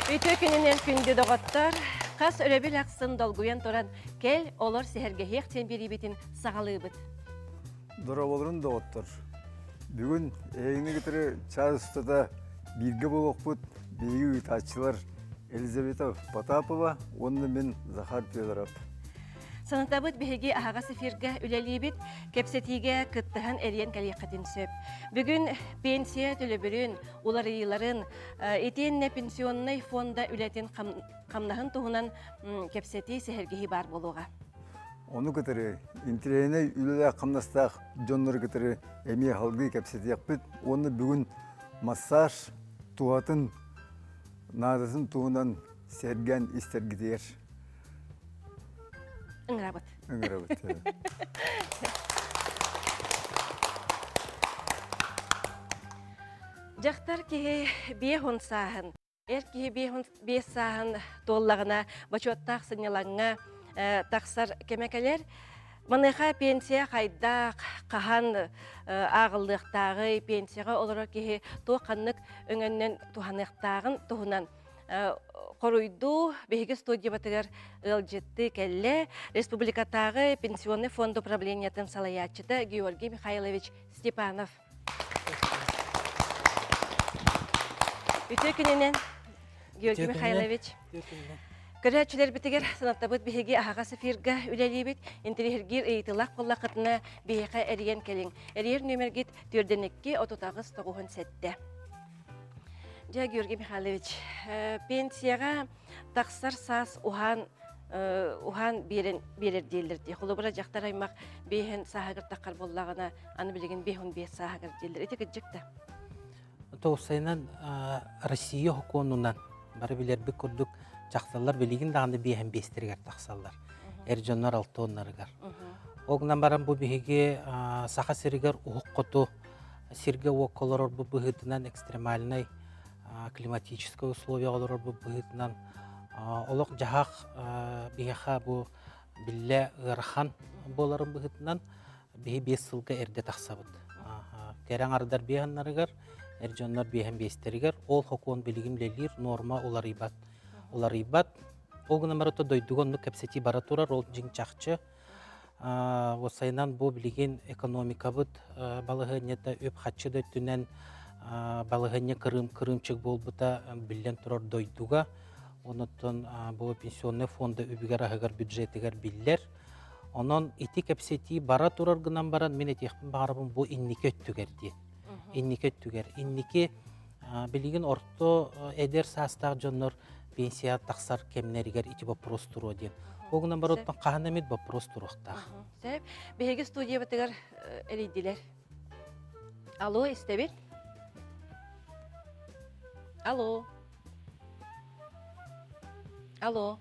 Үтө күнінен күнді доғаттар, қас өребіл ақсын долгуян тұран, кел олар сехергехек тен беребетін сағалы бұд. Дора болырын доғаттар. Бүгін әйіні кетірі чар ұстада бірге болық бұд, бейгі үйтатшылар Елизавета Потапова, онны мен Захар Федоров. Санатабыт беге ағаға сефирге үлелейбіт, кепсетиге кыттыған әрен кәлеқатын сөп. Бүгін пенсия төлөбірін, олар иыларын, етенне пенсионный фонда үлетін қамнағын туғынан кепсети сехергехи бар болуға. Оны кетірі, интерейіне үлелі қамнастақ жонлар кетірі әме халғы кепсети яқпыт, оны бүгін массаж туғатын надысын туғынан серген істергедер. Үңірабыт. Үңірабыт. Жақтар кеге бе хон сағын. Әр кеге бе сағын толлағына, бачуаттақ сынелаңға тақсар кемекелер. Маныға пенсия қайдақ, қахан ағылдықтағы пенсияға олар кеге тоқанлық өңіннен туғанықтағын туғынан Коруйду беги студия батыгар ылжытты келле республикатагы пенсионный фонд управлениятын салаячыты Георгий Михайлович Степанов. Үтө күнінен Георгий Михайлович. Көрәтчілер бітігер санаттабыт беги ағаға сефирге үлелейбет, интерегергер ейтілақ қоллақытына бейеқа әрген келің. Әрер нөмергет түрденекке отутағыз тоғуын сәтті. Георгий Михайлович, пенсияға тақсар сас ухан берер дейлерді. Қолыбыра жақтар аймақ бейхен сағығыр таққар боллағына, аны білеген бейхен бей сағығыр дейлер. Эти күджікті? Тоғысайынан Россия хокуынынан бары білер бір күрдік жақталар білеген дағынды бейхен бейстергер тақсалар. Әржонлар алты онларығар. Оғынан баран бұл бейге сақа сірігер ұғық қоту, сірге оққолар бұл бұғытынан экстремальный климатическое условия олар бұл бұғытынан олық жағақ бейха бұл білі ғырхан боларын бұғытынан бейі 5 сылға әрде тақсабыд. Кәрен арыдар бейханларығар, әржонлар бейхен бейстерігер, ол хокуын білігімлелер норма олар ибат. Олар ибат, оғынан барыты дойдығынны кәпсети бара тұрар, ол жың чақчы. Осайынан бұл білеген экономика бұд, балығы нета өп қатшы дөттінен балығыне кырымчык болбыта билен турар дойдуга. Онуттан бұл пенсионный фонда үбігер ағығар бюджетігер биллер. Онон ити кәпсети бара турар гынан баран мен етекпін бағарабын бұл иннике өттігер. Иннике өттігер. Иннике білеген орто әдер састақ жонлар пенсия тақсар кемнерігер ити вопрос туру ден. Оғынан бар оттан қаған әмет вопрос туруқтақ. Беге студия батығар әрейділер. Алло, істебет? Алло. Алло.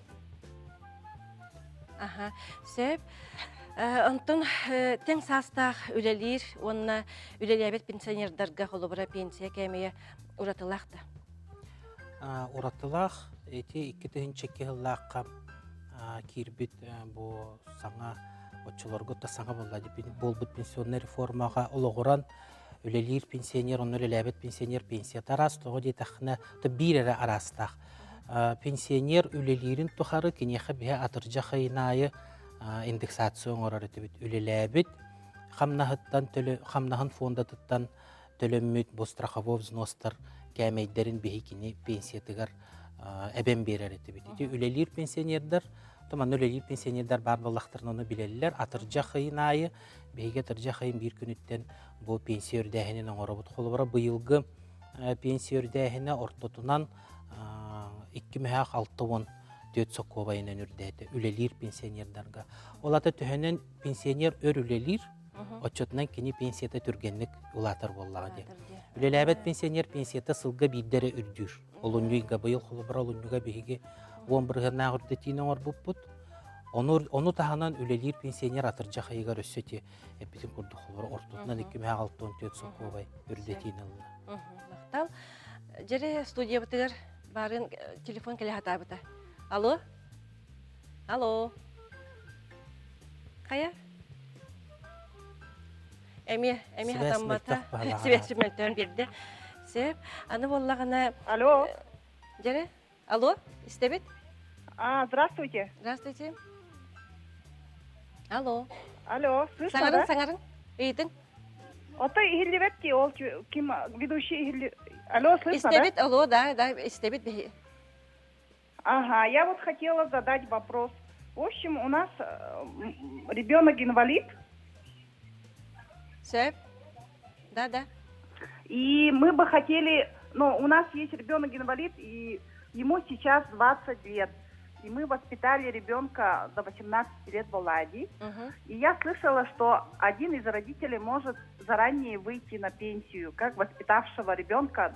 Аха. Сөп. Онтон тең састақ үлелер, онына үлелебет пенсионердарға қолыбыра пенсия кәмейе ұратылақты. Ұратылақ, әте 2-тігінші ғыллаққа кирбит бұл саңа отчыларға да саңа болбыт пенсионный реформаға олығыран үлелер пенсионер, оны үлелебет пенсионер пенсия тарас, тоғы дейтақына бір әрі арастақ. Пенсионер үлелерін тұқары кенеқі бе атыржа қайынайы индексацион орары төбет. Үлелебет қамнағын фондатыттан төлөммет бұл страховой взностар кәмейдерін бейкіне пенсиятығар әбен берер төбет. Үлелер пенсионердер, Томан үлелер пенсионердар бар болақтырын оны білелілер. Атыржа қайынайы, бейге атыржа қайын бір күніттен бұл пенсия өрдәхінен оңыры бұд. Қолыбыра бұйылғы пенсия өрдәхіне ортотынан 2,6 дөт соққу байынан үрдәді. Үлелер пенсионердарға. Олата түхінен пенсионер өр үлелер, отчетынан кені пенсията түргенлік ұлатыр боллағы. Үлеләбет пенсионер пенсията сылға биддері үрдір. Олуңыйға бұйыл қолыбыра олуңыйға бейге 11-ға үрдетейін оңыр бұп-бұд. Оны тағынан үлелер пенсионер атыржа қайығар өссете әппетін көрді қолыбыра ортотынан 2,6 дөт соққу бай үрдетейін алды. Мақтал. Жәрі студия бұтығыр барын телефон кәлі хата бұта. Алло? Алло? Қая? Әме хатамбата. Связь мүлтен берді. Сеп, аны боллағына... Алло? Жәрі? Алло, истебит? Здравствуйте. Здравствуйте. Алло. Алло, слышно, Саңарын, да? саңарын. Үйдің. Ото Ихилеветки, ол ким ведущий Ихиле... Алло, слышно, Истебит, алло, да, истебит. да? Ага, я вот хотела задать вопрос. В общем, у нас ребенок инвалид, Сөп. Да. и мы бы хотели... Ну, у нас есть ребенок инвалид, и ему сейчас 20 лет. И мы воспитали ребенка до 18 лет в Оладии. Угу. И я слышала, что один из родителей может заранее выйти на пенсию, как воспитавшего ребенка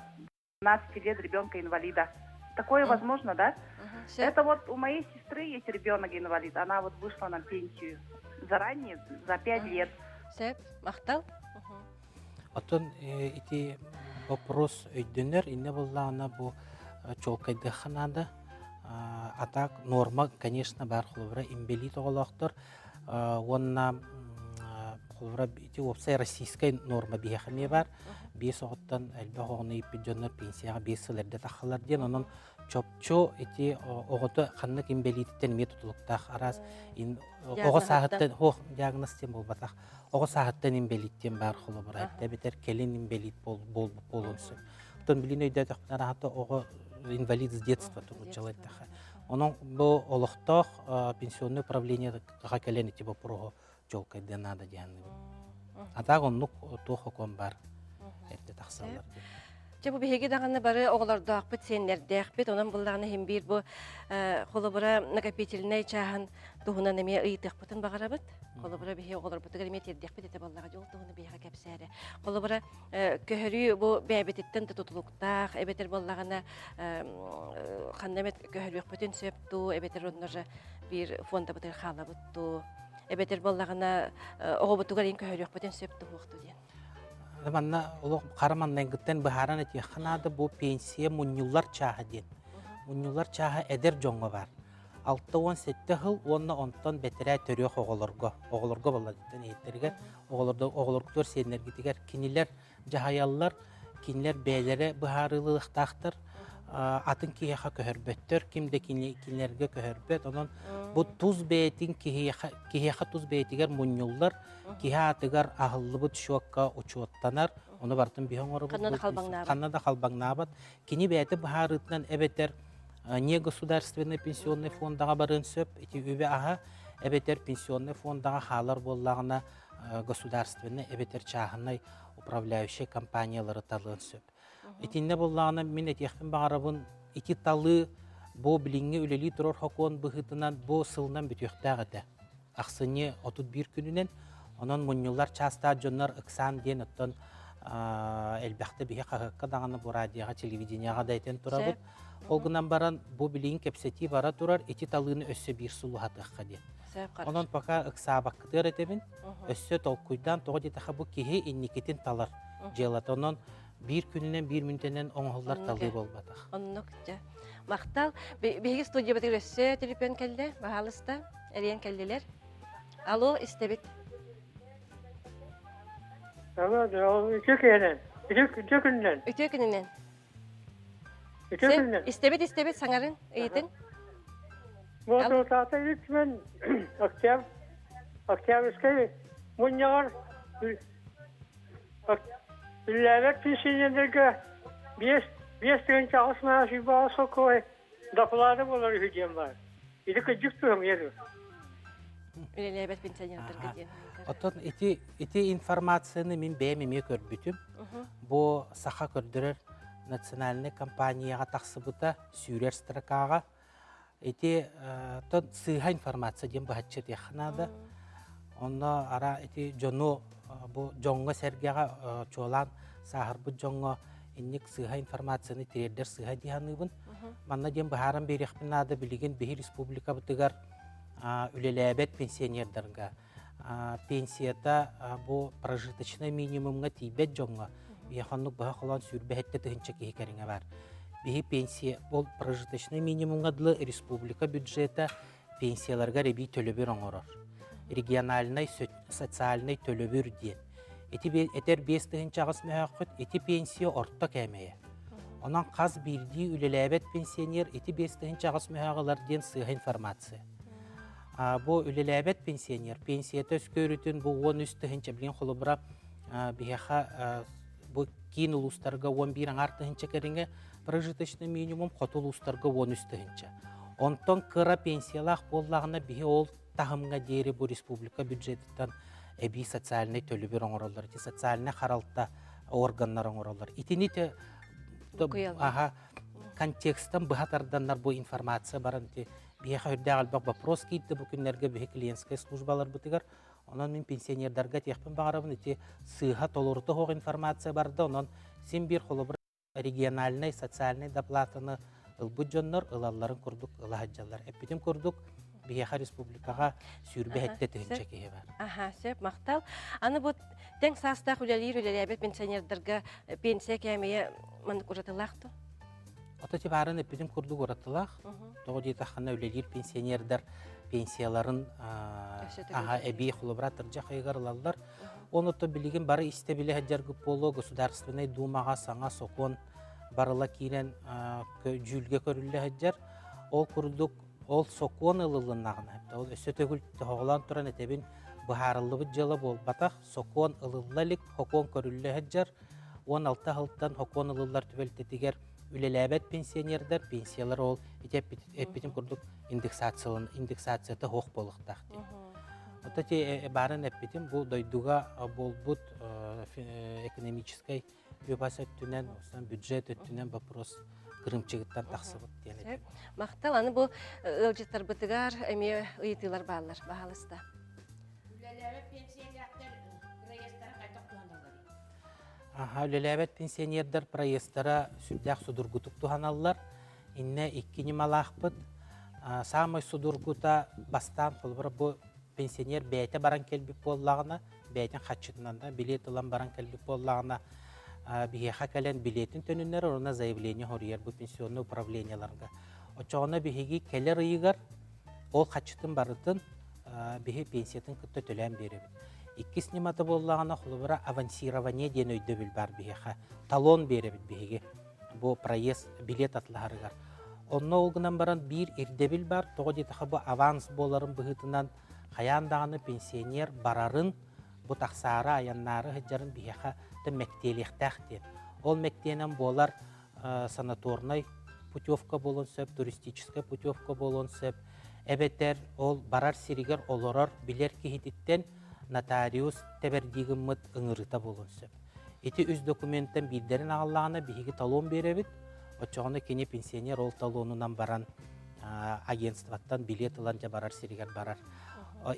12 лет ребенка-инвалида. Такое возможно, да? Сөп. Это вот у моей сестры есть ребенок-инвалид. Она вот вышла на пенсию заранее, за 5 лет. Сөп. Мақтал. Отон ити вопрос өйдөнөр инне боллаана бу чолкайды ханада атак норма, конечно, бар холовра имбелит оголоктор. Онна холовра ити опсай российская норма бияхаме бар. Бес оғыттан әлбә оғыны иппеджоннар пенсияға бесілерді тақылар ден, онын чопчо ити оғыты қаннық имбелиттен методылықтақ арас оғы сағыттан, диагностен болбатақ, оғы сағыттан имбелиттен бар холовра. Әтті бетер келін имбелит болынсы. Тон білін өйді әтіқтен ағаты оғы инвалид с детства туручалай таха. Onun bu oluqtaq pensionный управление қақален ити bu пұрғы жолкайды нада дияны. Атақ онлық тоқы кон бар. Әтті тақсалар. Че бу беге даганы бары огларда акпыт сеннерде акпыт онан буллагына хем бир бу холобура накопительный чахан тугуна неме ыйтыкпытын багарабыт. Холобура беге оглар бутыгар метердекпит эте баллага жол тугуна беге кепсәре. Холобура көһөрү бу бәбетиттен тутулуктак эбетер баллагына ханнамет көһөрүк бүтүн сөптү эбетер оннора бир фонда бутыр халабытту. Эбетер баллагына огобутугар ин көһөрүк бүтүн сөптү хукту ден. Манна олық қараманнан гыттен бұхаран әте қанады бұл пенсия мұнюлар чаға ден. Мұнюлар чаға әдер жоңға бар. 6-17 хыл, онна онтан бәтірі төрек оғылырға. Оғылырға баладықтан ейттірге. Оғылырғытор сенергетігер. Кенелер жағаялар, кенелер бәлері бұхарылықтақтыр. Атын кейеға көхірбөттір, кімді кенелерге көхірбөт. Онын бұл тұз бәйтін кейеға тұз бәйтігер мұнюлар Киха атыгар ахыллы бұд шуаққа учуаттанар, оны бартын бейхен оры бұд. Қаннада қалбаңнабад. Кені бәйті бұхарытынан әбетер не государственный пенсионный фондаға барын сөп, эти өбе аға әбетер пенсионный фондаға халар боллағына государственный әбетер чағынай управляющий компаниялары талын сөп. Этинне боллағына мен әтеқпен бағарабын ити талы бұл біліңе өлелі тұрор хокуан бұғытынан бұл сылынан бүтіқтағыды. Ақсыне 31 күнінен Onun munyullar çasta jonlar ıksan den öttön elbette bir hakka dağını bu radyoga televizyonga da eten turabıt. Olgunan baran bu bilin kepseti bara turar eti talını össe bir sulu hatıqqa den. Onun paka ıksa bakıtır etemin össe tolkuydan toğu detaha bu kihi inniketin talar. Jelat onun bir gününden bir minütenden oңhollar talı bolbataq. Onnukça. Maqtal begi studiya batir össe telefon keldi bahalista eriyen keldiler. Alo istebit. Tamam, iki günden. Ütü gününden. İki günden. İstebit sanarın eğitin. Bu tuğtata lütfen Oktyabrsky Munyalar Üllevet pensiyelerge beş gün çalışmaya şiba sokoy dokladı bunları hücum var. İdi küçük tuğum yeri. Ülelebet pensiyonerlerge diyen. Oton iti informasyonu min bämeme körbütüm. Bu saha kördürür nasyonalny kompaniyaga taqsıbıta sürер strakaga. Iti ton sıha informasiya diyen bahatçı texnada. Onda ara iti jonu bu jonga sergaga çolan sahar bu jonga innik sıha informasyonu tireder sıha diyanıbın. Manna diyen baharan berexpinada biligin behi respublika bıtıgar ülelebet pensiyonerlerge. Пенсията бу прожиточный минимумга тибет жонга яханнык баха кылан сүрбәһәттә тыгынча кехереңе бар. Бихи пенсия бу прожиточный минимумга дылы республика бюджеты пенсияларга реби төлөбөр оңорор. Региональный социальный төлөбөр диен. Этер 5 тыгынча агыс мәхәккыт эти пенсия орта кәмәе. Ondan qaz bildiği ülelebet pensioner eti 5 çağız mühağılar den sığha informasiya. Bu ülelebet pensioner pensiyete öskörütün bu 13 tığınca bilen holubra bihaha bu kin uluslarga 11 artığınca keringe прожиточный минимум қот улустарга 13 тыгынча. Онтон кыра пенсиялах боллағына бихи ол тахымга дейри bu республика бюджеттен эби социальный төлөбөр оңороллар, социальный харалта органнар оңороллар. Итини те контекстан быхатарданнар bu информация баран те бихи үрдә албак вопрос китти бу күннәргә бихи клиентская службалар бутыгар. Онан мен пенсионердарга техпен багарабын ити сыха толорты хог информация барды. Онан сен бир холобр региональный социальный доплатаны ылбуджоннор ылалларын курдук ылахаджалар. Эппитим курдук бияха республикага сүйрбе хетте тыгынча кеhe бар. Аха, сөп мактал. Аны бу тең састах үлелер пенсионердарга пенсия кемeye мандык уратылактı. Ата тибарын эппитим курдук уратылах. Тоғы дейті хана үлелер пенсионердар пенсияларын эби хулубра тыржа хайгарылалар. Оны то билигин бары истебиле хаджаргы поло государственный думага саңа сокон барыла кирен жүлге көрүлле хаджар. Ол курдук ол сокон ылылыннагына. Ол өсө төгүл тоголан туран этебин бахарылы жылы бол батах сокон ылыллалик хокон көрүлле хаджар. 16 хылттан хокон ылыллар түбөлтетигер үлелебет пенсионердар пенсиялар ол эппитим курдук индексацияты хок болуктак. Отати барын эппитим бу дойдуга болбут экономической бюбасы өттүнен, бюджет өттүнен вопрос кырымчыгыттан таксыбыт диэн. Мактал аны бу ылжыттар бытыгар эме ыйтылар баалар баалыста. Үлелебет пенсионердар проесттара сүрдәк судургутук туханаллар. Инне иккини малахпыт. Самый судургута бастан холбара бу пенсионер бәйте баран келбип боллагына, бәйтен хатчытынан да билет алан баран келбип боллагына бихеха кален билетин төнүннөр орона заявление хорьер бу пенсионный управленияларга. Очоғына бихеги келер ыйгар ол хатчытын барытын бихе пенсиятын кытта төлән беребит. Икки сниматы боллагына холбара авансирование ден өйдө бил бар бихеха. Талон беребит бихеги. Бу проезд билет атларыгар. Онно олгынан баран бир ирдебил бар, тоғы детаха бу аванс боларын быхытынан хаяндағаны пенсионер барарын бу тақсары аяннары хыджарын бихеха да мектелихтах ден. Ол мектенен болар санаторный путевка болон сөп, туристическая путевка болон сөп. Эбетер ол барар сиригер олорор билер кихититтен нотариус тебердигін мыт ыңырыта болон сөп. Эти үз документтен билдерин ағаллағына бихеги талон беребит. Очоғыны кене пенсионер ол талонунан баран агентстваттан билет аланча барар сиригер барар.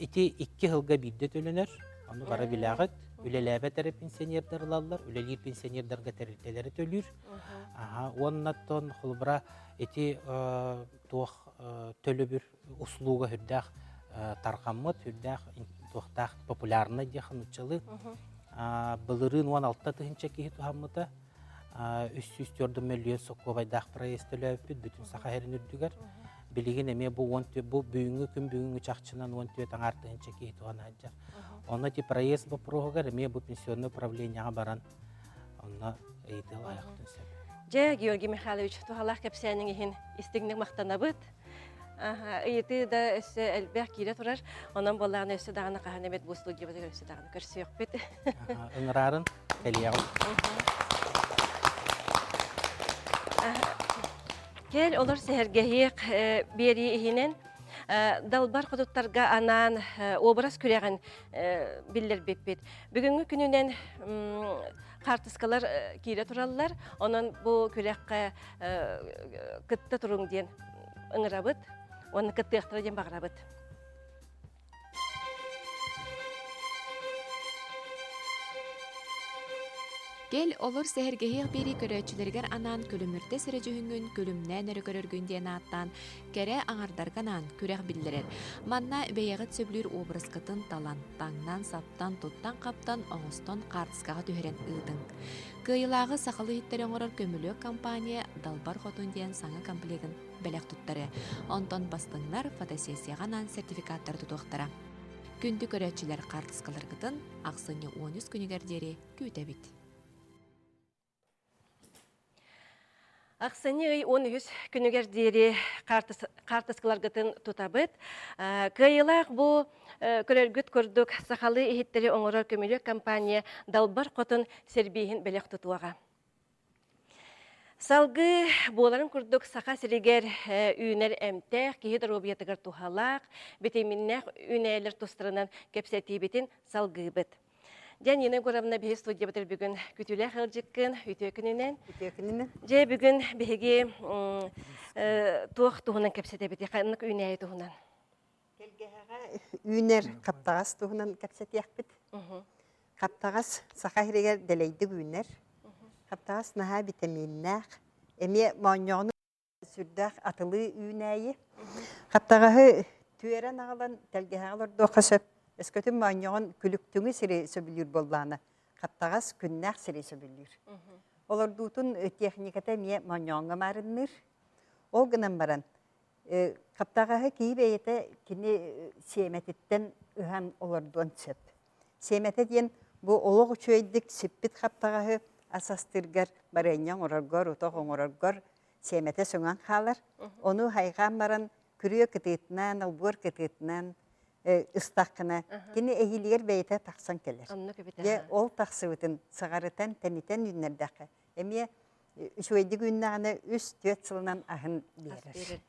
Эти 2 жылга бидде төлөнөр. Аны бара билягыт. Үлелебет эре пенсионердар алалар, үлелер пенсионердарга терилтелери төлүр. Оннаттон холбара эти туох төлөбүр услуга хүрдах таркаммыт, хүрдах туохтах популярны деханычылы. Былырын 16 тыгынча кихи тухаммыта. 304 миллион соккобайдах проезд төлөбүт бүтүн сахарин үрдүгөр. Билигин эме бу бүгүнгү күн бүгүнгү чакчынан 14 аңартынча кихи тугана аджар. Онна ти проезд бу прогар эме бу пенсионный управленияга баран. Онна эйдел аяктын сөп. Же Георгий Михайлович тухалах кепсенин ихин истигник мактанабыт. Эйти да өсө элбек кире турар. Онан боллагын өсө дагына каханемет бу студияда өсө дагына көрсөк бит. Ыңырарын келиягы. Кел олар сәргәйек бери ихинен далбар құдыттарға анан образ көреген биллер беппет. Бүгінгі күнінен қартыскалар кейлі тұралылар, онын бұл көрекқа күтті тұрың ден ыңырабыт, оны күтті ұқтыра ден бағырабыт. Гел олар сәһәргәһиях бери көрәчүләргәр анан көлөмөртә сире җүһүнгүн көлөмнән өрө көрөргүндән аттан кәре аңардарганан күрәх биллерер. Манна бәягыт сөблүр образ кытын таланттаңнан саптан туттан каптан оңостон картыскага төһөрен ыдың. Кыйлагы сакалы хиттер оңорор көмөлөк компания далбар хотун дигән саңа комплектын белек туттары. Онтон бастыңнар фотосессияганан сертификаттар тутуктара. Күндү көрәчүләр картыскалар кытын аксыны 13 күнүгәр дери күтәбит. Ақсыны 13 күнігер дейірі қартыскыларғытын тұтабыт. Кайылақ бұл көрергіт көрдік сақалы ехеттері оңырар көмелі компания Далбар қотын сербейін бәлек тұтуаға. Салғы боларын күрдік сақа сірегер үйінер әмтәқ, кейдір обиятығыр тухалақ, бетеміннәқ үйінәлер тұстырынан кәпсәті бетін салғы бұд. Дән ені көрамына бейі студия бұтыр бүгін күтілі қылжыққын, үтөкінінен. Жә бүгін бейге туақ тұғынан кәпсәті беті, қайынық үйінәйі тұғынан. Үйінер қаптағас тұғынан кәпсәті яқпет. Қаптағас сақа сірегер дәлейді үйінер. Қаптағас наға витаминнақ, әме маñoғыны сүрдәқ атылы үйінәйі. Қаптағағы түйерен ағалан тәлгеғалар доқасып, өскөтін маñоғын күліктіңі сірі сөбілер болланы. Қаптағас күннәқ сірі сөбілер. Олар дұтын техниката ме маñоғынға марыныр. Ол ғынан баран. Қаптағағы кейіп әйеті кені семететтен ұған олардуан сөп. Семеті дейін бұл олық үшөйдік сөппет қаптағағы асастыргар барайнян ораргар, утақ оңораргар, семете сөңан қалар. Оны хайған баран күріе кітетінен, албуар кітетінен, ұстаққына. Кені әйілер бәйті тақсан келер. Ол тақсы өтін сағарытан, тәнітен үнердәқі. Әме үшөйдік үннағаны үс төт сылынан ағын берір.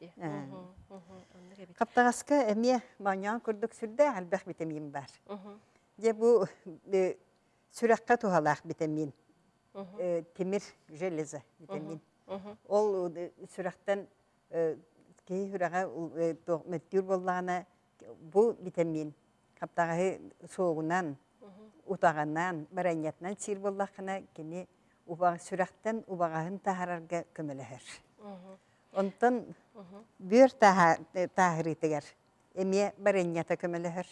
Қаптағасқа әме маñоғын күрдік сүрді әлбәқ витамин бар. Бұл сүрәққа туғалақ витамин. Темір железі витамин. Ол сүрақтан кей хүраға мүттір болғаны бұл витамин. Қаптағы соғынан, ұтағынан, барайнятынан сир болғаны кені сүрақтан ұбағағын тағарарға көмілігір. Онтан бір тағырытығыр. Әме барайнята көмілігір.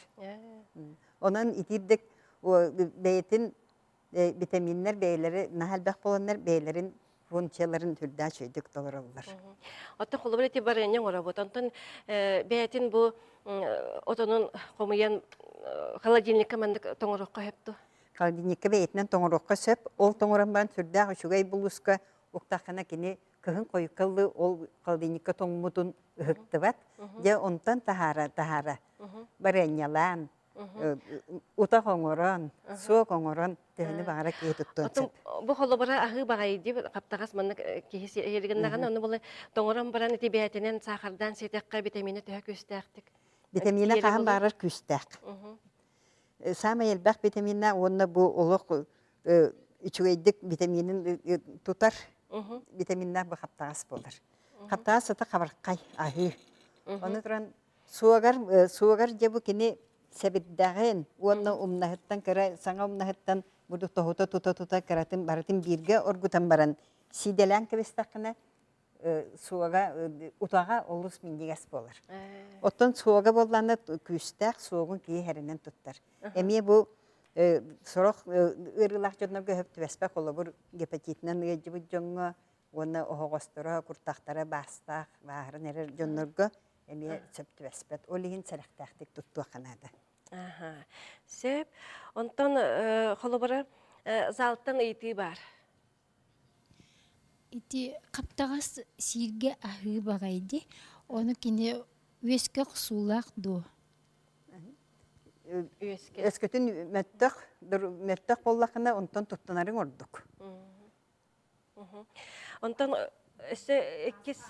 Онан итирдік бәйтін витаминler beyleri, nahalbaq bolanlar beylerin funksiyaların türdə çöydük dolur olurlar. Otta xolubur eti barayın ora bot. Ondan beytin bu otonun qomuyan холодильникка mandık toңuroqqa heptu. Холодильникка beytinden toңuroqqa söp, ol toңuran ban türdə şugay buluska uqtaqana kini kıhın koyuqıllı ol холодильникка toңmutun ıhıqtı bat. Ya ondan tahara barayınyalan. Утақ оңыран, суық оңыран тәхіні бағара кей тұттын сөп. Бұл қолыбыра ағы бағай деп қаптағас мұны кейсі ергіндаған, оны бұл тоңыран баран еті бәйтінен сақардан сетекқа витамины түйі көстәқтік. Витамина қаған бағарар көстәқ. Самай елбәқ витамина онына бұл олық үчігейдік витаминін тұтар. Витаминна бұл қаптағас болыр. Қаптағас ұты қабырқай ағы. Оны тұран суағар жебу кені Сәбіддәғен, оны умнахыттан кәрі, саңа умнахыттан бұды тұта кәрәтін барытын бірге оргутан баран. Сиделән кәбестақына суаға, ұтаға олыс мендегәс болыр. Оттан суаға болғаны күстәқ суағын кейі әрінен тұттар. Әме бұл сұрық ұрылақ жодына көйіп түвәспәк олы бұр гепатитінен ғеджі бұд жоңға, оны оғыстыра, күртақтара бастақ, бағырын әрі жонларға әме сөп түвәспәт. Олығын сәріқтәқтік тұттуа қанады. Сөп, онтан қолыбыра залттан үйті бар. Ити қаптағас сирге ағы бағайды, оны кені өскі құсулақ ду. Өскөтін мәттіқ боллақына онтан тұттанарын ордық. Онтан өсі еккіз...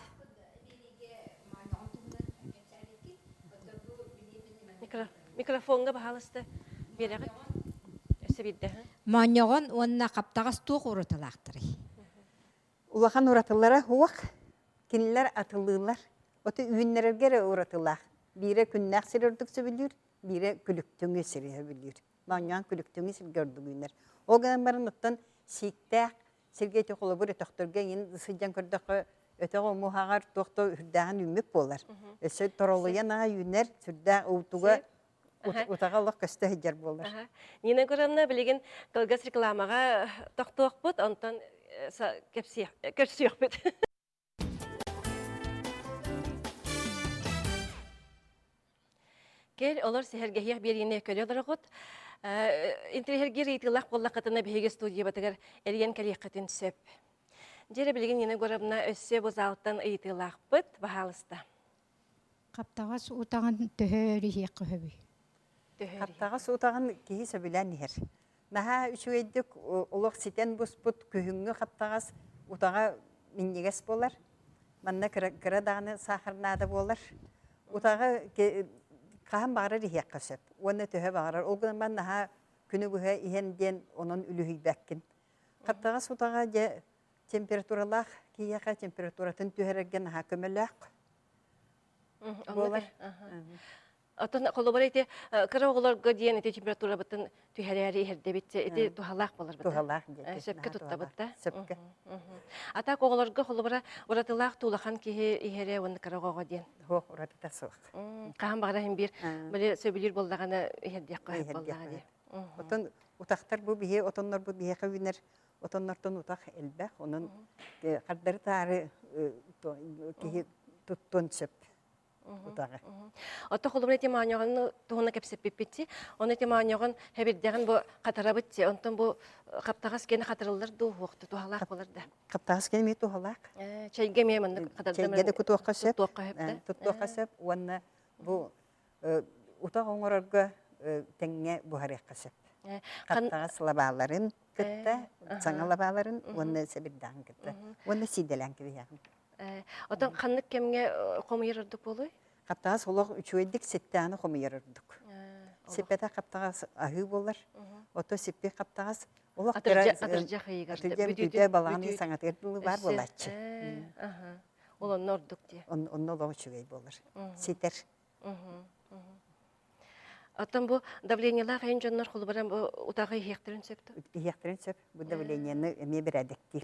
Микрофонға бағалысты береғіт. Өсі бидді. Маñоғын онына қаптағас туқ ұратылақтыры. Улахан ұратылары хуақ, кенілер атылылар. Оты үйінлерге ұратылақ. Бире күннәқ сірірдік сөбілер, бире күліктіңі сірі білер. Маñоғын күліктіңі сір көрдік үйінлер. Оған барын ұттан сиктәқ, сіргейті қолы бұр өтіқтірге ең сыйдан көрдіқі өтіғі мұхағар тоқты үрдәғін үміп болар. Өсі торолыян аға үйінлер сүрдәқ ұлтуға Утағалық көсті хеджер болар. Нина көремна білеген кылгас рекламаға тоқтуақ бұд, онтан көрсіяқ бұд. Кел, олар сәхергеғияқ беріне көлі оларғыд. Интерьергер етілақ боллақытына бейге студия батығар әрген кәлеқетін сөп. Жере билген yine горабна өссө бозалтан ыйтылакпыт баһалыста. Каптагас утаган төһөр ихе көһөбү. Каптагас утаган киһи сөбүлән нихер. Наһа үчүйдүк улук ситен буспут күһүңгө каптагас утага миннигес болар. Манна кыра даганы сахарнада болар. Утага каһан багырар ихе көсөп. Уонна төһө багырар. Олгун ман наһа күнү бүһө иһенден онон үлүһүйбәккин. Каптагас утага же температуралах кияка температуратын төһөргән наһа көмөлөк. Болар. Отон колобар ите кыраголорго диен ите температура бытын түһәрәри иһерде битте ите тухалак болар бит. Тухалак. Сөпкө тутта бытта. Сөпкө. Ата коголорго колобара уратылак тулахан киһи иһере уны кырагого диен. Хо, уратыта сук. Каһан багара һәм бир биле сөбүлүр болдаганы иһерде кайып болдага ди. Отон утактар бу бие, отоннор бу бие хәвинер. Отоннортон утак элбәк, onun кардары тары киһи туттун сөп. Утага. Ото холобар ите мааньягын туһуна кепсеп биппитти. Оны ите мааньягын хэбирдеген бу катарабытти. Онтон бу каптагас кени катырылыр ду хукту тухалак болар да. Каптагас кени ми тухалак. Чайга мемын катардым. Чайга да кутуакка сөп. Туттуакка сөп. Уонна бу утак оңорорго теңге бухарекка сөп. Каптагас лабаларын кытта, саңа лабаларын уонна себирдан кытта. Уонна сиделен кибиян. Отон ханнык кемге комуйырдык болуй? Каптагас олог үчүйдик сеттаны комуйырдык. Сеппета каптагас ахы болар. Ото сеппе каптагас олог атыржа хыйгарды. Бүтү баланы саңатыр бар болачы. Ол нордук ди. Онно олог үчүй болар. Сетер. Аттан бу давлениялар кайын жоннор холбаран бу утагы ихтерин сөптү. Ихтерин сөп. Бу давлениени эме биредектир.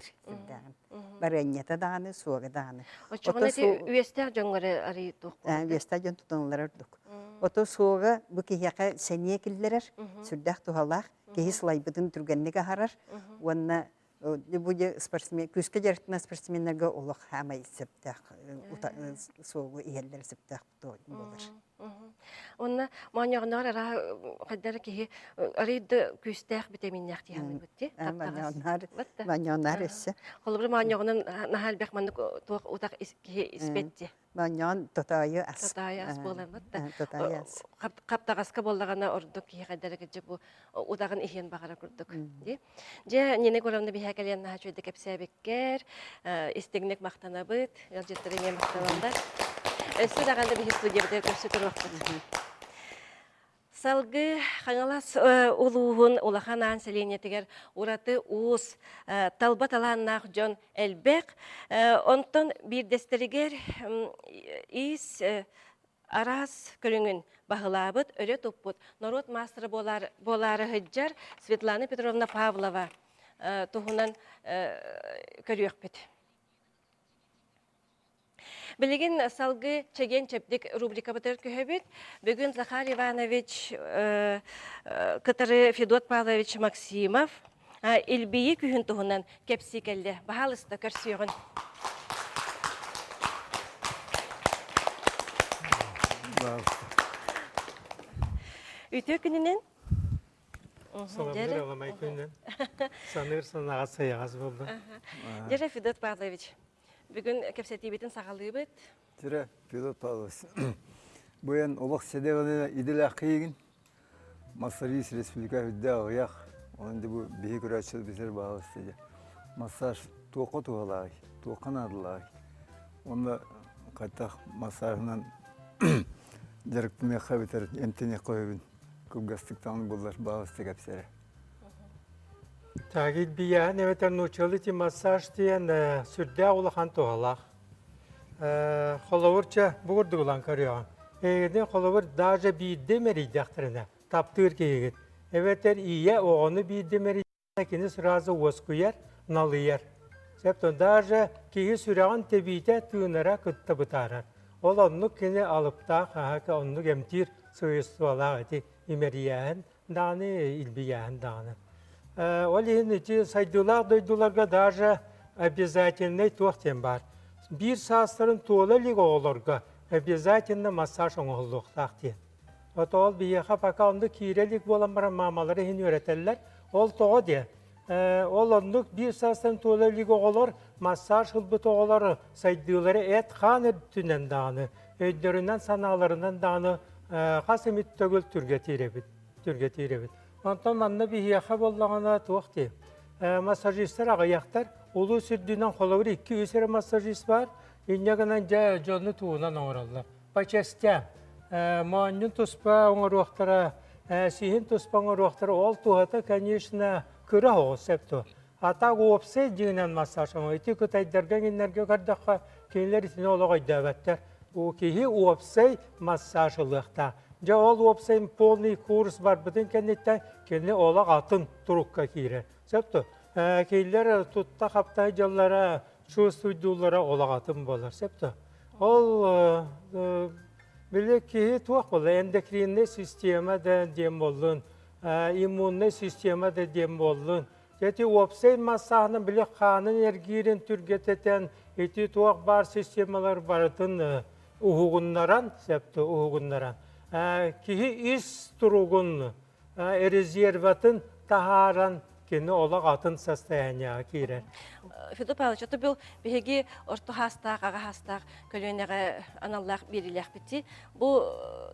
Барынята даны, суга даны. Очогон эти үестер жоңгары ари тук. Үестер жон тутунлар дuk. Ото суга бу кияка сене киллерер, сүрдәк тухалак, киһи слайбытын түргәнлеге харар. Уонна бу спортсмен, күскә жартына спортсменнәргә улык һәм исептәк, суга иһелләр исептәк булыр. Онна мааньягыннар ара каддар киһи арыйды күстәк витаминнәк тиһән битти. Мааньягыннар эссе. Холбар мааньягынын нахал бәк мандык туак утак киһи испетти. Мааньягын тотайы ас. Тотайы ас болар битти. Тотайы ас. Каптагаска боллагана ордук киһи каддар же бу утагын иһен багара курдук. Ди. Же нене көремне бихә калган наһа чөйдә кепсәбеккер, истегнек мактанабыт, ялҗеттерене мактанамда. Эссе даганда бихи студиябыда көрсөтөр вакыт. Салгы хаңалас улуһун улаханан селенетигер ураты уус талба таланнах жон элбек онтон бирдестеригер ис арас көрүңүн багылабыт өрө туппут народ мастері болары хыджар Светлана Петровна Павлова туһунан көрүөкпүт. Билеген салгы чеген чептик рубрика бітір көйбет. Бүгін Захар Иванович, Кытары Федот Павлович Максимов, Илбейі күйін тұғынан кепсі келді. Бағалысты көрсүйіғін. Үйті күнінен? Саламдар аламай күнінен. Саныр санаға саяғыз болды. Жері Федот Павлович. Бүгін кепсеті бетін сағалы бет. Тірі, Федот Павлович. Бұян олық седеғаны иделі қиығын. Массажист республика үдді ағияқ. Онында бұл бейі күрәтшіл бізер бағалы істеді. Массаж тоқы туғалағы, тоқын адылағы. Онда қайтақ массажынан жарықтымай қабетер емтене қойыбын. Көпгастықтан бұлдар бағалы істе кәпсері. Тагил бия неветер нучалы ти массаж тиен сүрдә улахан тугалак. Холовурча бугурдугулан карыган. Эгеде холовур даже бидде меридяктырына. Таптыр кегет. Эветер ие оғаны бидде меридяктырына сразу оскуяр, налыяр. Септон даже кеги сүраган тебите тыынара кытта бытарар. Ол оннук кене алыпта хака оннук эмтир сойыстуалак эти имериян даны илбиян даны. Олегин сайдулар дойдуларга даже обязательный тохтен бар. Bir saatların tuğlalık olurga обязательно massaj oğulluk tahtien. Otol bir yaka pakalında kirelik bolan bara mamaları hin öğretirler. Ol toğa diye. Ol onluk bir saatların tuğlalık olur massaj hılbıt oğulları saydığıları et xanı tünen dağını, öydöründen sanalarından dağını qasimit tögül türgetirebit. Ondan manna bir hiyaxa bollağına tuğaqti. Masajistler ağayaqtar, ulu sürdüğünden qolavur 200 masajist var. İnneğinden jonu tuğunan oğrallar. Paçestem, muannun tuspa oğruaqtara, sihin tuspa oğruaqtara ol tuğata, конечно, kıra oğu septu. Hatta opsay jingnen masaj ama iti kutaydargan innerge kardaqa kenler itine olağa davetler. O kihi opsay masajlıqta. Ja ol opsay polный kurs var bütün kennetten kenni olağa atın turukka kire. Septu. Kenler tutta haptay jallara şu stüdyolara olağa atın bolar septu. Ol bile kihi tuaq bolar endokrinne sistema da dem bollun. İmmunne sistema da dem bollun. Jeti opsay masahının bile kanın ergirin türgeteten eti tuaq bar sistemalar baratın uhugunnaran septu uhugunnaran. Kihi is turugun rezervatın taharan kini olaq atın sastayanya kirer. Федор Павлович, это был беги орто хастак, ага хастак, көлөнеге аналлах берилек бити. Бу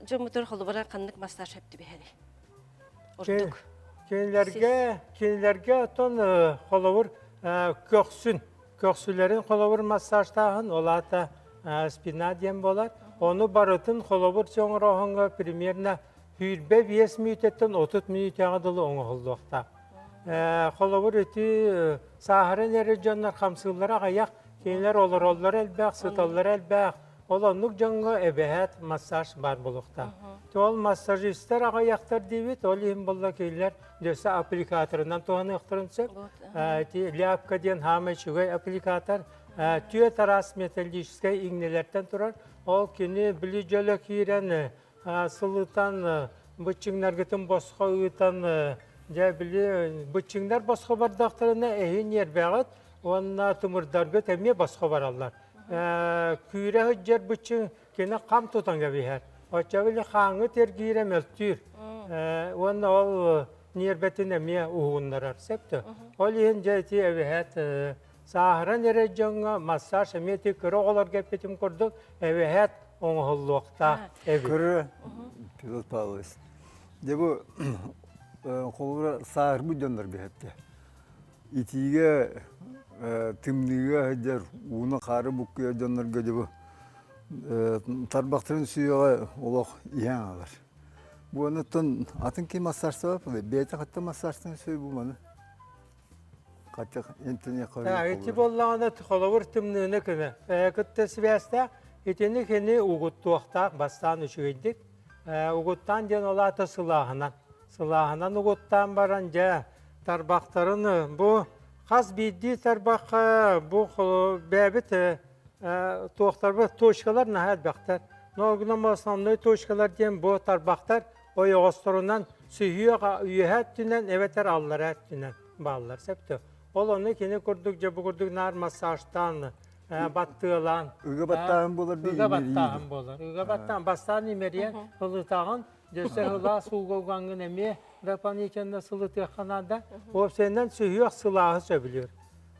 жомутор холбара каннык массаж хепти бехери. Ордук. Kenlerge ton xolavur köksülerin xolavur masajtağın olata spinadiyen bolar. Onu baratın xolavur çoğunroğunga primerna 25 minutetten 30 minute ağadılı onu holduqta. Xolavur eti saharan erejonlar xamsılara qayak kenler ollar elbaq, sıtallar elbaq. Olanlık canlı ebehet masaj var buluqta. Tol masajistler ağayaqtar deyit, ol ihim bolla keyler döse aplikatöründen toğanı yaqtırınsep. Ляпка ден хамы чугай аппликатор, түйе тарас металлической игнелерден турар. Ол кені білі жөлі кейрен сылытан бұтчыңнар гітін босқа ұйтан, білі бұтчыңнар босқа бардақтарына әйін ербәғыт, онына тұмырдарғы тәме босқа баралар. Күйре hüccer bıçın kene kam tutan gibi her. Oça bile xanı tergire meltür. Onu ol nirbetine miye uğunlar septu. Ol yenge ti evet sahra nerejonga masaj emeti kırı olar gepetim kurduk. Evet onu hollukta. Kırı Pilot Pavlovич. De bu kolura sahır bu döndür bir hepte. İtiğe tımlığa hıcar, uğuna karı bukkuya döndür gödü bu. Tarbaqtırın suyuğa olaq iyan alır. Bu anıtın atın ki masajsı var mı? Beyte hatta masajsın suyu bu manı. Kaçak entine koyuyor. Eti bollağına tıkalavur tımlığına kime. Kıtta sivasta etini kene uğuttuğakta bastan üşüydik. Uğuttan den olata sılahınan. Sılahınan uğuttan baranca tarbaqtırın bu Қаз бейді тарбаққа бұл бәбіт тоқтарбы точкалар нәхәт бәқтар. Нолгынан основной точкалар ден бұл тарбақтар ой оғыстырынан сүйіға үйәт түнен, әветер аллар әт түнен балылар сәпті. Ол оны кені күрдік, жабы күрдік нар массажтан, баттығылан. Үгі баттағын болар бей емерейді. Үгі баттағын бастан емерейін, ұлытағын, дөсе ұла суғылғанғын әме, Rapan ikende sılıtı kanada, o senden sühüyak silahı söylüyor.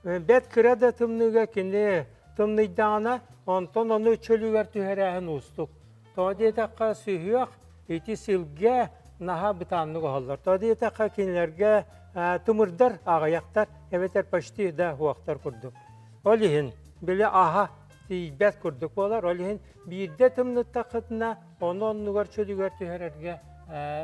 Bet kredi tımnıga kini tımnıydağına, ondan onu çölüver tüherəhin ustuk. Tadi etaqqa sühüyak, iti silge naha bitanlığı ollar. Tadi etaqqa kinlerge tımırdar ağayaktar, eveter paşti da huaktar kurduk. Olihin, bile aha, bet kurduk olar, olihin bir de tımnıttaqıtına, onu onluğar çölüver tühererge,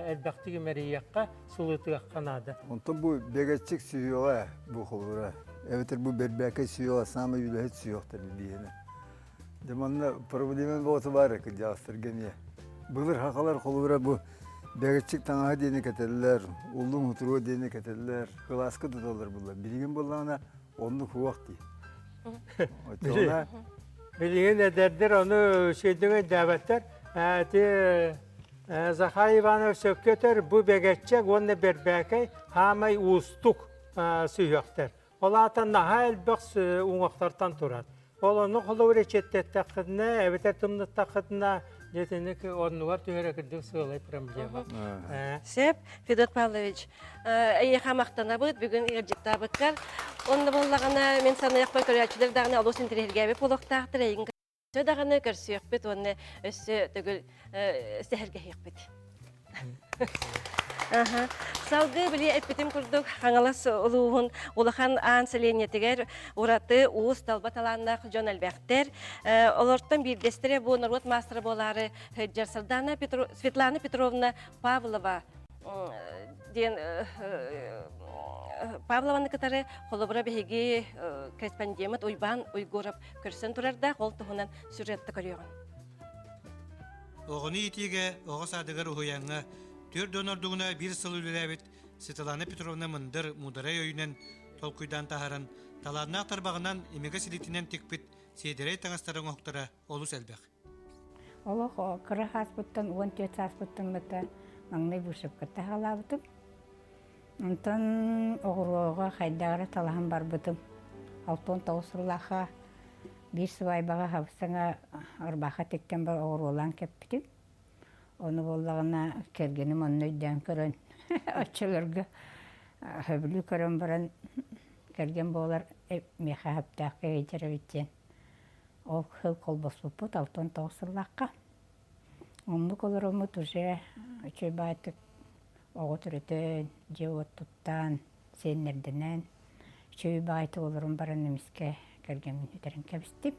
elbaqtigi meriyaqqa sulutuqa qanadı. Ondan bu begetçik suyuğa bu kolura. Evet bu berbeke suyuğa sama yülehet suyuqtar biliyene. Demanla problemin boğutu var ki cağıstır geniye. Bulur hakalar kolura bu begetçik tanağı diyene ketediler, ulun huturu diyene ketediler, hılaskı tutarlar bunlar. Bilgin bulana onluk huaq diye. Bilgin ederdir onu şeydüğün davetler. Zakhar Ivanov sökütür bu begetçek onu berbekey hamay ustuk suyuqtar. Olatan naha elbaq uğaqtartan turar. Onu qolu reçettet taqidine, eveter tımnıt taqidine Жетенек оннуар түйәрі кірдің сығылай проблема. Сеп, Федот Павлович, әйеға мақтанабыд, бүгін ерджетта бұткар. Онды болағына мен санаяқ бай көрәчілер дағына алус интерергәбі полықтақтыр, әйін дағына көрсүйек біт, оны өссі түгіл сәхірге хек біт. Салғы біле әппетім күрдік қаңалас ұлуғын ұлыған аң сәленетігер ұраты уыз талба таланнақ жон әлбәқтер. Оларттан бірдестіре бұл народ мастыры болары Жарсардана Светлана Петровна Павлова ден Павлованы кітары қолыбыра бәйге корреспондемет ұйбан ұйгорып көрсін тұрарда қол тұғынан сюжетті көріған. Оғыны етеге оғы садығыр ұғыяңы төр донордуғына бір сыл үліләбет Светлана Петровна мындыр мударай өйінен толкуйдан тахаран таланнақ тарбағынан емеге силетінен текпет сейдерей таңастарын оқтыра олус әлбәқ. Олық қырық аспыттан, 14 аспыттан бұты маңнай бұшып күтті қала бұтым. Онтан оғыруға қайдағыра талағын бар бұтым. Алтон тауысырлаға бір сыбайбаға хабысыңа ұрбаға тектен бар оғыруылан кеп бітім. Оны болағына кергенім оның өйден көрін. Очылырғы хөбілі көрін баран керген болар меха хаптаққа ейдері біттен. Ол хыл қолбос бұппыт алтон тауысырлаққа. Онды колыр ұмыт уже үчөй байтық оғы түрітін, жеуот тұттан, сенердінен. Үчөй байтық олырын баран неміске кергенін үтерін кәбістіп.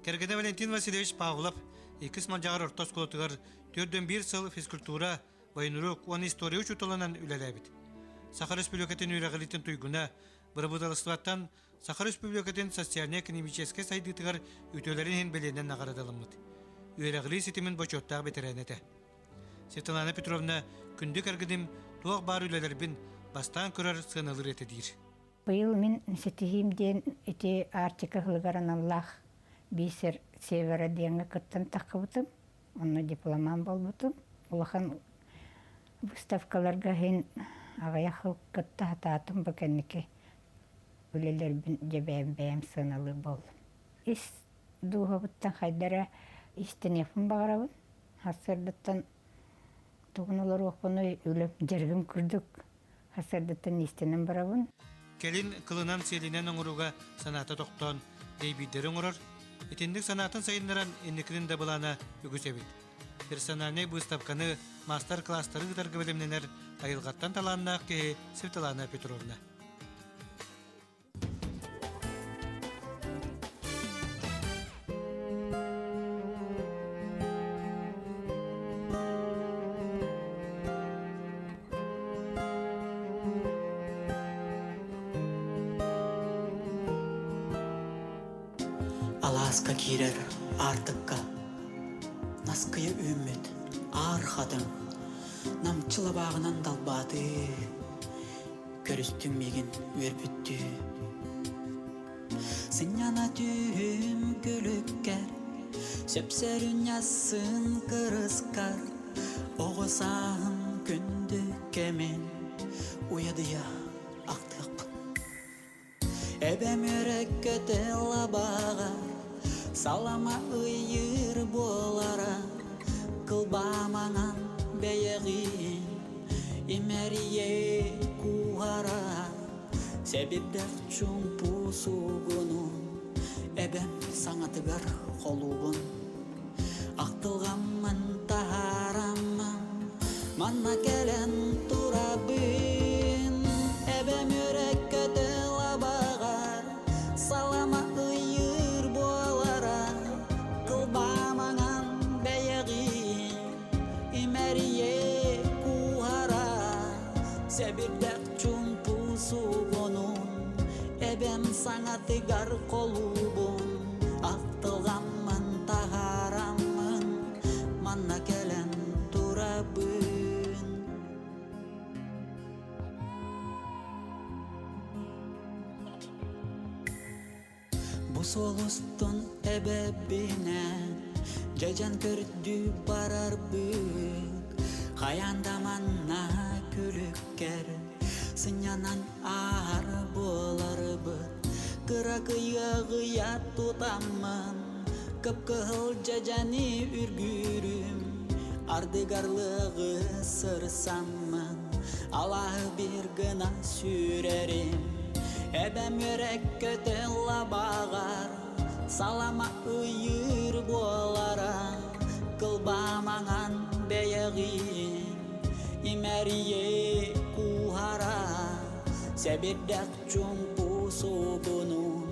Кергене Валентин Васильевич Павлов, екіс манжағар ортос қолытығыр, төрден бір сыл физкультура, байынурук, оны история учутылынан үлеләбіт. Сахар Республикатын үйрәғілетін туйгуна, бұрыбыдалыстываттан Сахар Республикатын социально-экономическе сайдытығыр үтөлерін хен беленен нағарадалымыд. Үйрәғілі сетімін бочоттағы бетерәнеті. Светлана Петровна күнді кәргідім туақ бар үлелербін бастан көрер сынылыр етедір. Бұйыл мен сетігімден әте артика ғылғаран Аллах бейсер севера дейінгі күттін тақы бұтым. Оны дипломан бол бұтым. Улахан выставкаларға хен ағая қыл күтті хататым бүкеннеке үлелербін жебәйім сынылы бол. Ис дуға бұттан қайдара истенефін бағарабын. Хасырдыттан туғын олар оқыны үлім жергім күрдік. Хасырдыттан истенен барабын. Келин кылынан селинен оңыруға санаты тоқтон дейбидерін ұрыр. Етендік санатын сайынларан енекілін дабылана үгісебет. Персональный выставканы мастер-класстары ғыдарғы білімненер айылғаттан таланнақ кеге Светлана Петровна. Аласка кирер артыққа, наскыйы үміт арқадың, намчылы бағынан далбады, көрістің меген өрбітті. Сыняна түйім көліккер, сөпсәрін ясын кырыскар, оғысағын күнді кемен, уядыя ақтықпын. Әбәм өреккеті лабаға, салама ұйыр болара, қылбамаңан бәйіғін, имәрие куғара, себебдәқ чүн пұсуғының, әбәм саңатығар қолуғын. Ақтылғамын тахарамын, манна кәлін турабын, әбәм өреккеті лабағар, салама ұйыр болара, қылбамаңан бәйіғін, имәрие куғара, себебдәқ чүн пұсуғының, әбәм саңатығар қолуғын. Ақтылғамын тахарамын, манна кәлін турабын. Бұс олыстың әбәбінен жайжан көрді барар бүк, қаяндаманна күліккер, сынянан ар болар бұд. Кыра кыя тұтамын, Kıpkıhıl ceceni ürgürüm Ardıgarlığı sırsanmın Allah'ı bir gına sürerim Ebem yörek kötülla bağar Salama uyur bolara Kılbamangan beyeğin İmeriye kuhara Sebirdek cumpu subunun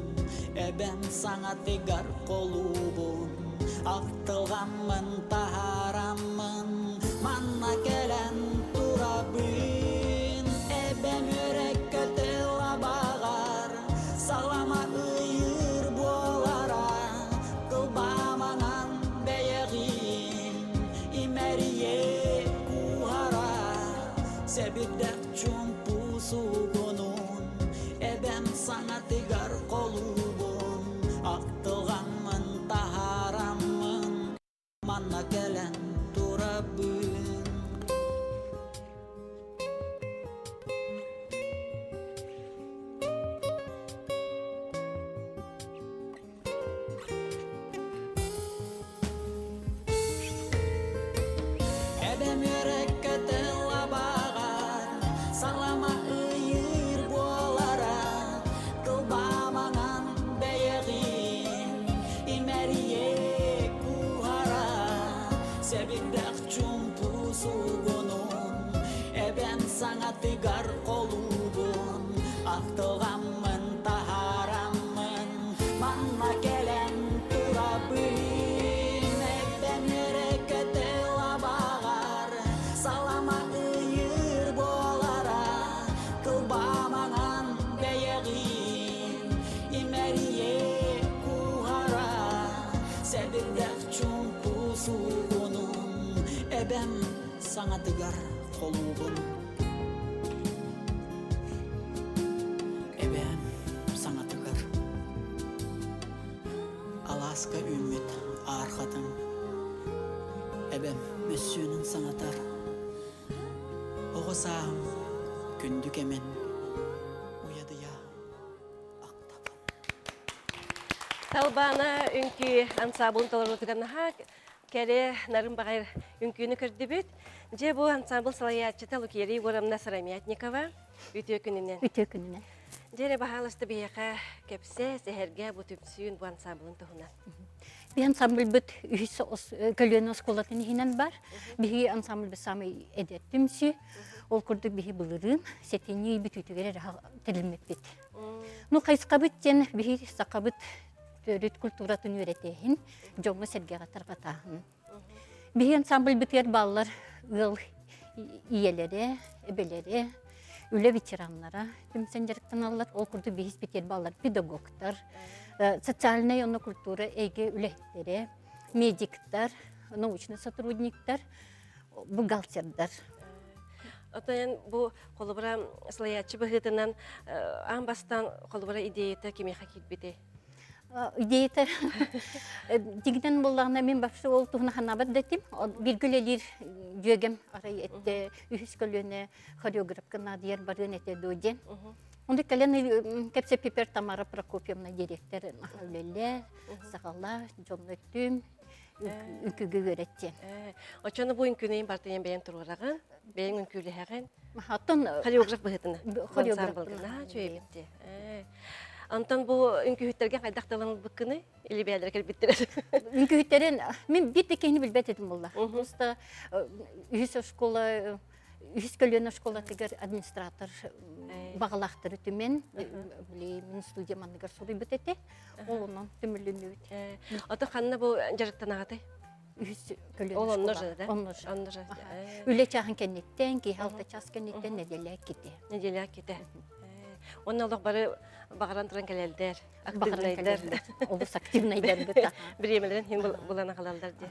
Ebem sangat tegar kolubun Aktılgamın taharamın Manna gelen turabın Ebem yörek kötüla bağar Salama uyur bolara Kılbamanan beyeğin İmeriye kuhara Sebirdek cumpu subunun Ebem sana tegar kolubun Aktılgamın taharamın Manna gelen turabın Ebem yörek kötüla bağar Salama uyur bolara Kılbamangan beyeğin İmeriye kuhara Sebirdek cumpu sugunun Ebem sana tegar kolubun Aktılgamın taharamın Manna gelen turabın Ebem yörek kötüla bağar Salama uyur bolara Kılbamangan beyeğin İmeriye kuhara Sebirdek cumpu sugunun Ebem sana tegar kolubun Ebem sana tegar Alaska ümit arkadım Ebem müssünün sanatar Oğuzağım kündük emin Uyadı ya aktapın Талбана үнкі ансамблын толырытыганнаха кәре нарын бағайр үнкүйіні көрді бет. Же бұл ансамбл салаятчыта Лукерия Егоровна Сырамятникова үтө күнінен. Жере бағалысты бейеқа кепсе сәхерге бұл түпсүйін бұл ансамблын тұхынан. Bir ансамбль бит üyesi Kölön Oskolatın hinen бар. Bir ансамбль bir samı edettimsi. Ol kurduk bir bılırın. Seteni bir tütügere terilmek bit. Nu kayıskabıt jen bir sakabıt törüt kulturatını öğretehin. Jomu serge qatar qatahın. Bir ансамбль biter ballar ıl iyeleri, ebeleri, üle veteranlara tüm sencerikten alırlar. Ol kurdu bir biter ballar pedagoglar. Социальная она культура, эге үлехтері, медиктар, научный сотрудниктар, бухгалтердар. Отаян бұл қолыбыра слаятчы бұғытынан амбастан қолыбыра идеяты кемеға кетбеде? Идеяты дегенен болағына мен бапшы ол тұғына қанабат дәтім. Біргілелер жөгем арай әтті үйіс көліне хореографкана дейер барын әтті дөден. Онда кәлен кәпсе Пепер Тамара Прокопьевна директор өлелі, сағала, жомлөттім, үнкігі өретті. Очаны бұл үнкінейін бартайын бәйін тұрғырағын, бәйін үнкілі әғін? Хореограф бұғытына? Хореограф. Антон бұл үнкіхіттерге қайдақталын бұққыны, елі бәлдер кәлбеттіреді? Үнкіхіттерін мен бір текені білбәт едім болла. Просто үйіс школа, үйіс көлені школа тегер администратор бағалақтыры түмен, мен студия маңығар сұры бітеті, ол онын түмірліні өте. Аты қанына бұл жарықтан ағатай? Үйіс көлені Ол школа. онны жады, да? Үлі чағын кәнеттен, кей алты час кәнеттен неделяк кете. Неделяк кете. Onun Allah bari bağıran duran gelelder, Bağıran aktivnaylar. gelelder. Olus aktivnaylar bita. Bir yemeğlerin hin bulana kalallar diye.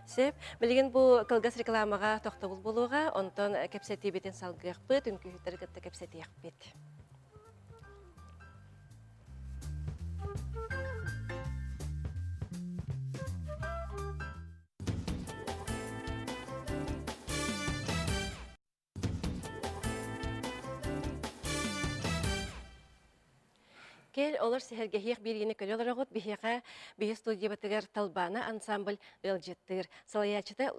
Sep, bilgin bu kılgas reklamaga toxtabul buluğa, ondan kepseti biten salgıyaq bit, ünkü hütleri gıtta kepseti yaq bit. Кел олар сихергехиях биргини көрө оларагут бихиха бихи студия батыгар Талбана ансамбль ылжыттыр. Салаячыта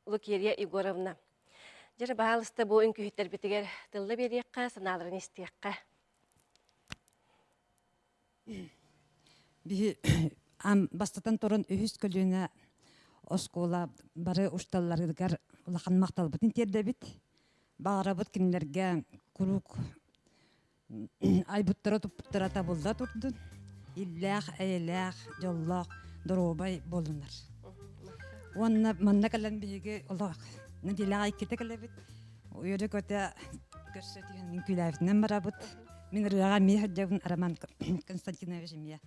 Лукерия Егоровна. Жер баалыста бу үңкүһүттер битигер тыллы бериякка саналарын истиякка. Бихи бастатан торон үһүс көлүнө оскола бары ушталларыгар улахан макталбытын тердебит. Багарабыт кинилерге курук айбыттара туппуттара табылда турдун. Иллах, эйлах, жоллах, доробай болунар. Онна манна калан биге олак. Надилага иккете калабит. Ойры көтө көрсөтүгөн мин күләфнен барабыт. Мен рыга мехҗабын Роман Константинович мия.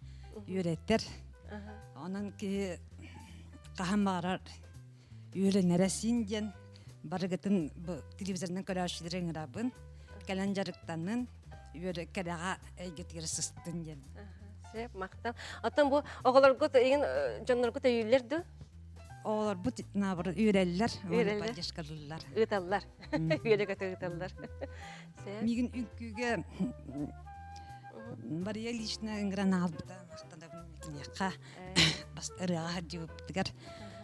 Үйреттер. Анан ки кахамарар үйренере синден барыгытын бу телевизордан көрөшүлөрүн рабын. Калан жарыктанын үйрө кадага эйгетер сыстын ден. Сеп мактал. Атын бу оголорго еген жоннорго түйүлөрдү. Олар бут набыр үйреллер, поддержкалылар. Ыталлар. Үйрөгө ыталлар. Мигин үккүгө Мария лично гранал бута мактанда мекенека бас ырага жыптыгар.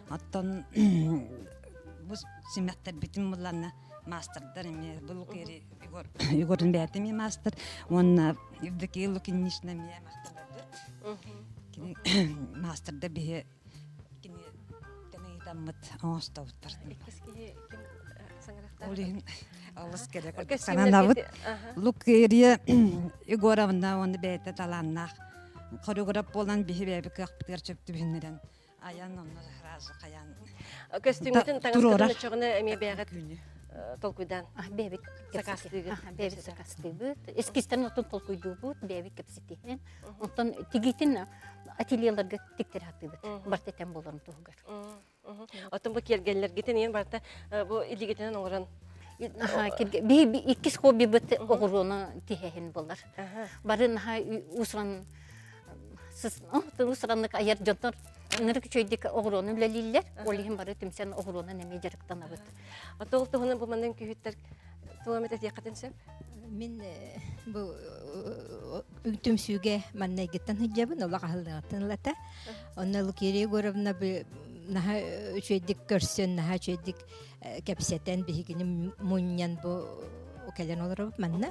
Аттан бу семестр битим булларны мастердар эме бул кери Егордун бәтеми мастер. Он евдокия Лукинична ме мактанда. Мастерда бе кини таммыт аңстабыт бардым. Олин алыс керек. Сананабыт. Лукерия Егоровна оны бәйті таланнақ. Хореограф болан бейбі көқтер чөпті бейнеден. Аян оны разы қаян. Көстүңгүтүн таңыстырын чоғыны әме бәғыт толкуйдан. Бәбік Сакастыгы. Бәбік сакастыгы. Эскистен отын толкуйду бұд, бәбік кепсетейін. Онтан тегейтін ательелерге тектер хаттыбыт. Бартетен боларын туғығар. Отын бұл кергелер гетен ең барта бұл илигетенен оңыран. Иккис хобби бұт оғыруына тихехен болар. Барын усран усранлык аяр жонтор нырык чөйдік оғыруына үлелейлер. Олығын бары түмсен оғыруына неме жарықтан абыт. Отол тұғынан бұл маңдан күйіттер тұламет әтияқатын сөп? Мен бұл үгтүмсүүге манна геттен хиджабын, ола қағылдығатын лата. Онна Лукерия Егоровна наха чөйдік көрсен, наха чөйдік кәпсетен бігіні мұньян бұл өкелен олар өп манна.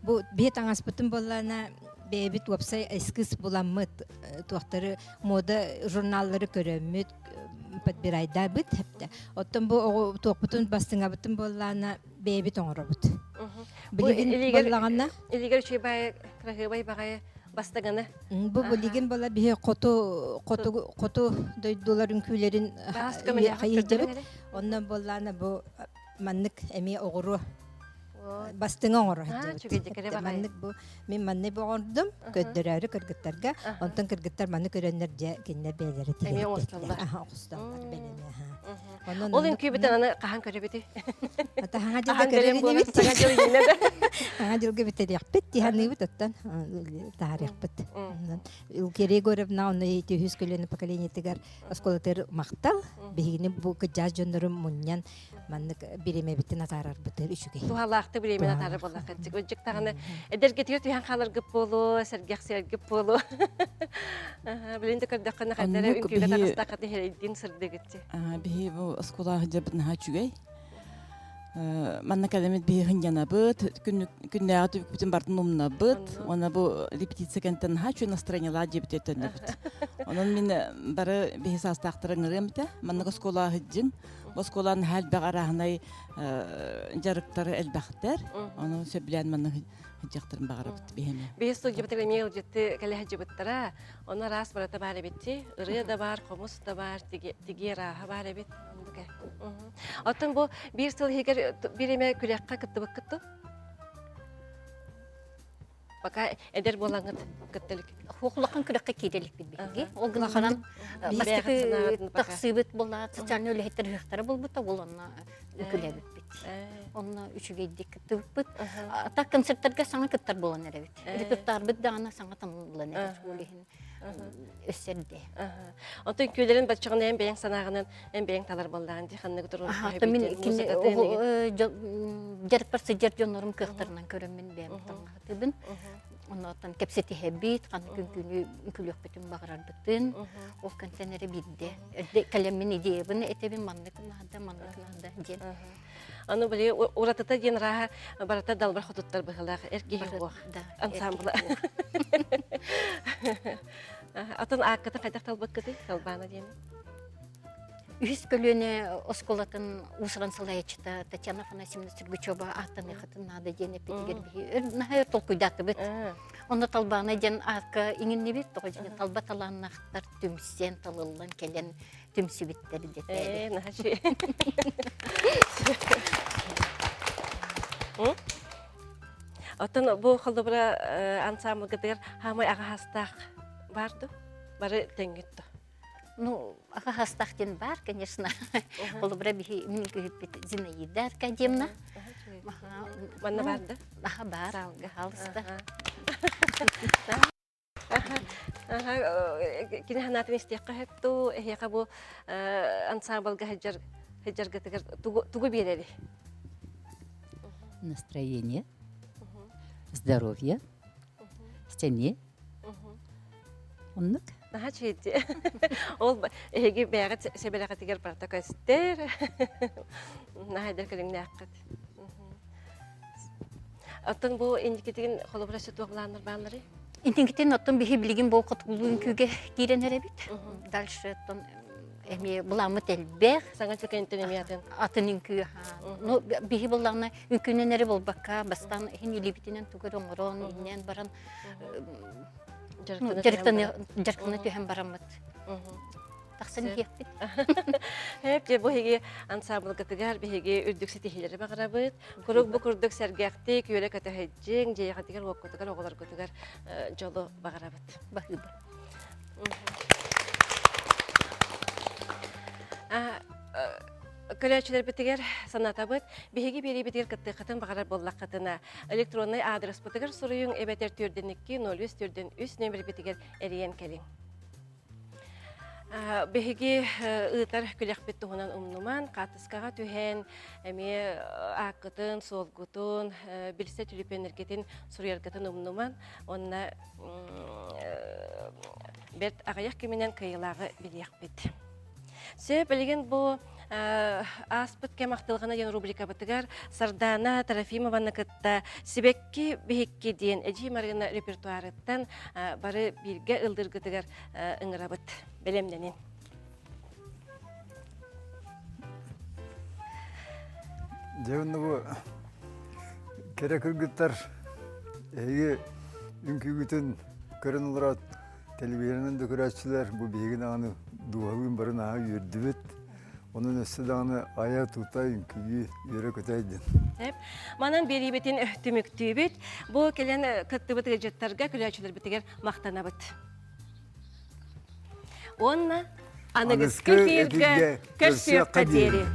Бұл бейт аңас бұтын болана бейбіт уапсай эскіз буламыт туақтары мода журналлары көрөмүт подбирайда бит хепте. Оттон бу туақпытын бастыңа бұтын болана бейбіт оңыр өбіт. Билигин боллаганна илигер чөйбай крахыбай багай бастаганы. Бу билигин бола бие кото дойдуларын күйлерин хайыждабыт. Ондан боллана бу маннык эми оғыру бастыңа оңыр хайыждабыт. Маннык бу мен манны боғырдым көддөрәрі кыргыттарга. Онтан кыргыттар манны көрөннер же кеннер бейлері тегер. Эми оңысталдар. Оңысталдар белеме. Ол ин күйбітен аны қахан көрі біті? Ата хаңа жылға көрі бит. Хаңа жылға бітер яқпет, тиханы бит оттан тарих бит. Лукерия Егоровна оны түйіз көлені поколение тігер осколатыр мақтал, бігіні бұл жаз жонырым мұньян маннык биреме битин атарар бітер үшіге. Тухалақты биремен атары болақ. Өджік тағаны әдерге түйір түйен қалар гіп болу, сәргек сер гіп болу. Білінді көрдіққаны қандары үнкүйге тақыста қатын хелейдін сырды гітті. Бихи бу оскола хыджабын ха чүгей. Манна калемет бихи хынjana быт, күннәгә түбек бүтән бартын умна быт. Она бу репетиция кентен ха чү настроениела дебит этен бит. Онан мин бары бихи састактырыңырымта. Манна оскола хыджин. Осколан хәл бәгарахнай жарыктары элбәхтер. Аны сөблән манна хыджактырын багарып бихеме. Бихи студия бітігілі мейл жетті кәлі хәджі бұттыра. Оны рас барата бары бітті. Үрі да бар, қомыс да бар, тіге раға бары бит. Атын бұл бір сыл егер біреме күләққа күтті бұқ күтті? Бақа әдер болаңыз күттілік. Хуқлықын күләққа кейделік бітбейге. Ол ғылағынан бастықы тақсыбыт бола, социальный өлігеттер ғықтары бол бұта, ол онына күлә бітбейт. Онына үшігейдік күтті бұт. Ата концерттерге саңа күттар болан әрі бит. Репертуар бұт дағына саңа тамылан әрі өссерді. Онтын көйлерін бәтчіғын ән бәйін санағынан ән бәйін талар болдаған дейханны күтір жарық барсы жер жонорым кықтарынан көріммен бәйім таңға Ondan kepsetihebit, kan günkünü külük bütün bağırar bütün. O kantenere bildi. Kalemin ideyini etebin manlık nahda diyen. Аны били уратата ден раха барата далбар хотуттар быхылах эрги юк. Ансамбла. Атын акката кайдак талбак кыты талбана дем. Үз көлөне осколатын усран салаячта Татьяна Афанасьевна Сергучева аттаны хатын нада ден эпитигер би. Нахай толкуйдаты бит. Онда талбана ден акка иңинне бит, тога жена талба таланнахтар түмсен талыллан келен түмсүбиттер дете. Нахачи. Атын бу холдобра ансамбл гытыр хамай ага хастак барды. Бары тенгитти. Ну, ага хастахтен бар, конечно. Холдобра би минки Зинаида Аркадьевна. Манна барды? Ага бар. Галста. Кини ханатын истиякка хетту, эхяка бу ансамблга хеджар гытыр тугу берери. Настроение, здоровье, стене. Оннук. Наха чейти. Ол эги бәгат себеләгә тигәр протокостер. Наха дер килеңне аккат. Аттан бу индикетеген холобрасы тогланыр баллары. Интингитен оттон бихи билигин бу катгулуун күгө киренере бит. Дальше оттон эми буламыт элбех. Саңа чекентен эмиятен. Атынын күйі. Ну, бихи буллағына үкүненері болбакка, бастан хин илибитинен тугар оңырон, иннен баран жарқыны түйен барамыт. Тақсын киекпит. Хеп же бу хеге ансамбл катыгар бихеге үрдүк сетихилери багарабыт. Курук бу курдук сергекти күйөлө катахеджин, жейга тигер оккотугар оголар көтүгар жолу багарабыт. Бахыбы. Көрәчілер бітігер санатабыт, бігеге бері бітігер кітті қытын бағарар боллақ қытына. Электронный адрес бітігер сұрыйын әбәтер түрден 2-03 түрден 3 нөмір бітігер әрейен кәлін. Бігеге ұйтар көлек бітті ғынан ұмнуман, қатысқаға түйен, әме аққытын, солғытын, білсе түліпен әркетін сұрыяр қытын ұмнуман, онына бәрт ағаяқ кеменен кайылағы білек біт. Сөп білген бұл аспыт кемақтылғына ен рубрика бітігер Сардана Трофимованы кітті себекке бейекке дейін әжей марғына репертуарыттан бары бірге ұлдыр кітігер ұңырабыт білемденен. Жауынны бұл керек үргіттар әйге үнкі күтін көрін ұлырат телевизионын дөкірәтшілер бұл бейгін ағыны дуағын барын аға үйірді бет. Onun üstüne aya tutayım ki yere kötüydün. Манан бери бетин түмүктүү бит. Бу келен кытты бит жеттарга күлөчүлөр битигер мактана бит. Онна аныгыз кефирге көсөк кадери.